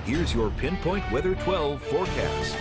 Here's your Pinpoint Weather 12 forecast.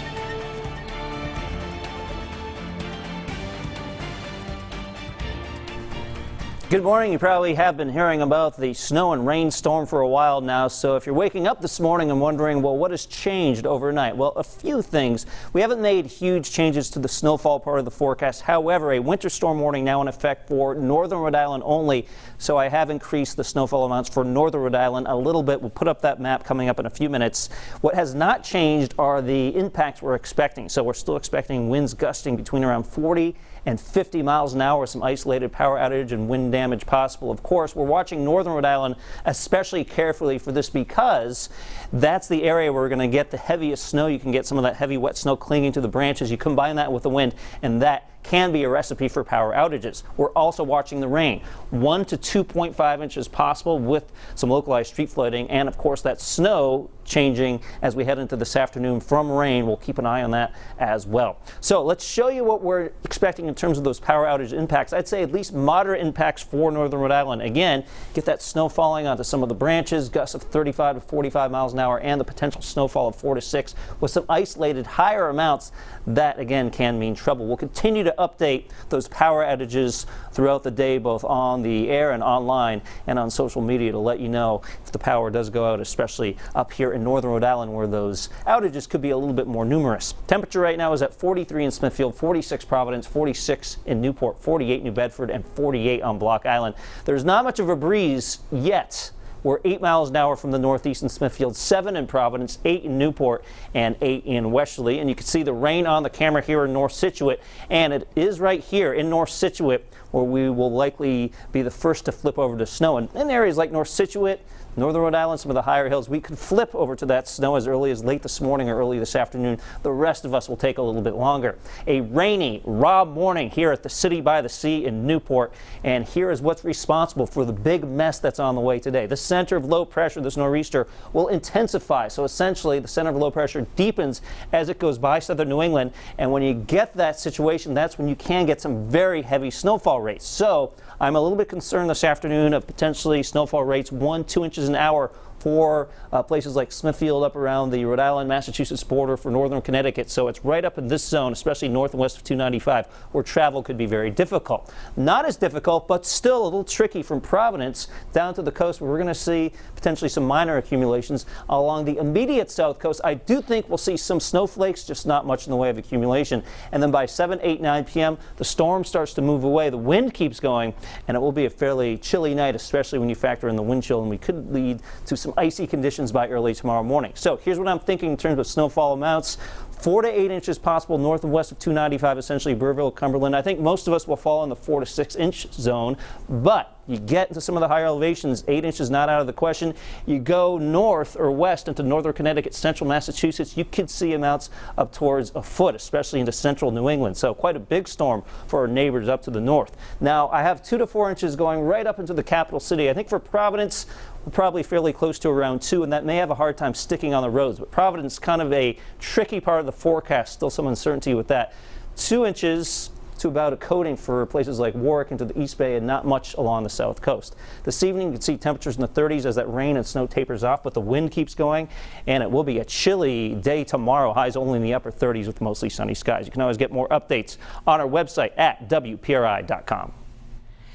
Good morning. You probably have been hearing about the snow and rain storm for a while now. So if you're waking up this morning and wondering, well, what has changed overnight? Well, a few things. We haven't made huge changes to the snowfall part of the forecast. However, a winter storm warning now in effect for northern Rhode Island only. So I have increased the snowfall amounts for northern Rhode Island a little bit. We'll put up that map coming up in a few minutes. What has not changed are the impacts we're expecting. So we're still expecting winds gusting between around 40 and 50 miles an hour, some isolated power outage and wind damage possible. Of course, we're watching northern Rhode Island especially carefully for this because that's the area where we're going to get the heaviest snow. You can get some of that heavy wet snow clinging to the branches. You combine that with the wind, and that can be a recipe for power outages. We're also watching the rain, 1 to 2.5 inches possible with some localized street flooding, and of course that snow changing as we head into this afternoon from rain. We'll keep an eye on that as well. So let's show you what we're expecting in terms of those power outage impacts. I'd say at least moderate impacts for northern Rhode Island. Again, get that snow falling onto some of the branches, gusts of 35 to 45 miles an hour, and the potential snowfall of 4 to 6 with some isolated higher amounts. That again can mean trouble. We'll continue to update those power outages throughout the day, both on the air and online and on social media, to let you know if the power does go out, especially up here in northern Rhode Island where those outages could be a little bit more numerous. Temperature right now is at 43 in Smithfield, 46 Providence, 46 in Newport, 48 New Bedford, and 48 on Block Island. There's not much of a breeze yet. We're 8 miles an hour from the northeast in Smithfield, 7 in Providence, 8 in Newport, and 8 in Westerly. And you can see the rain on the camera here in North Scituate, and it is right here in North Scituate where we will likely be the first to flip over to snow. And in areas like North Scituate, northern Rhode Island, some of the higher hills, we could flip over to that snow as early as late this morning or early this afternoon. The rest of us will take a little bit longer. A rainy, raw morning here at the City by the Sea in Newport. And here is what's responsible for the big mess that's on the way today. The center of low pressure, this nor'easter, will intensify. So essentially, the center of low pressure deepens as it goes by southern New England. And when you get that situation, that's when you can get some very heavy snowfall rates. So I'm a little bit concerned this afternoon of potentially snowfall rates 1-2 inches an hour for places like Smithfield up around the Rhode Island-Massachusetts border for northern Connecticut. So it's right up in this zone, especially north and west of 295, where travel could be very difficult. Not as difficult, but still a little tricky from Providence down to the coast, where we're going to see potentially some minor accumulations. Along the immediate south coast, I do think we'll see some snowflakes, just not much in the way of accumulation. And then by 7, 8, 9 p.m., the storm starts to move away. The wind keeps going, and it will be a fairly chilly night, especially when you factor in the wind chill, and we could lead to some icy conditions by early tomorrow morning. So here's what I'm thinking in terms of snowfall amounts. 4 to 8 inches possible north and west of 295, essentially Burville, Cumberland. I think most of us will fall in the 4 to 6 inch zone, but you get into some of the higher elevations, 8 inches not out of the question. You go north or west into northern Connecticut, central Massachusetts, you could see amounts up towards a foot, especially into central New England. So quite a big storm for our neighbors up to the north. Now I have 2 to 4 inches going right up into the capital city. I think for Providence, we're probably fairly close to around 2, and that may have a hard time sticking on the roads. But Providence, kind of a tricky part of the forecast, still some uncertainty with that. 2 inches to about a coating for places like Warwick into the East Bay, and not much along the south coast. This evening you can see temperatures in the 30s as that rain and snow tapers off, but the wind keeps going, and it will be a chilly day tomorrow. Highs only in the upper 30s with mostly sunny skies. You can always get more updates on our website at WPRI.com.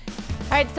All right.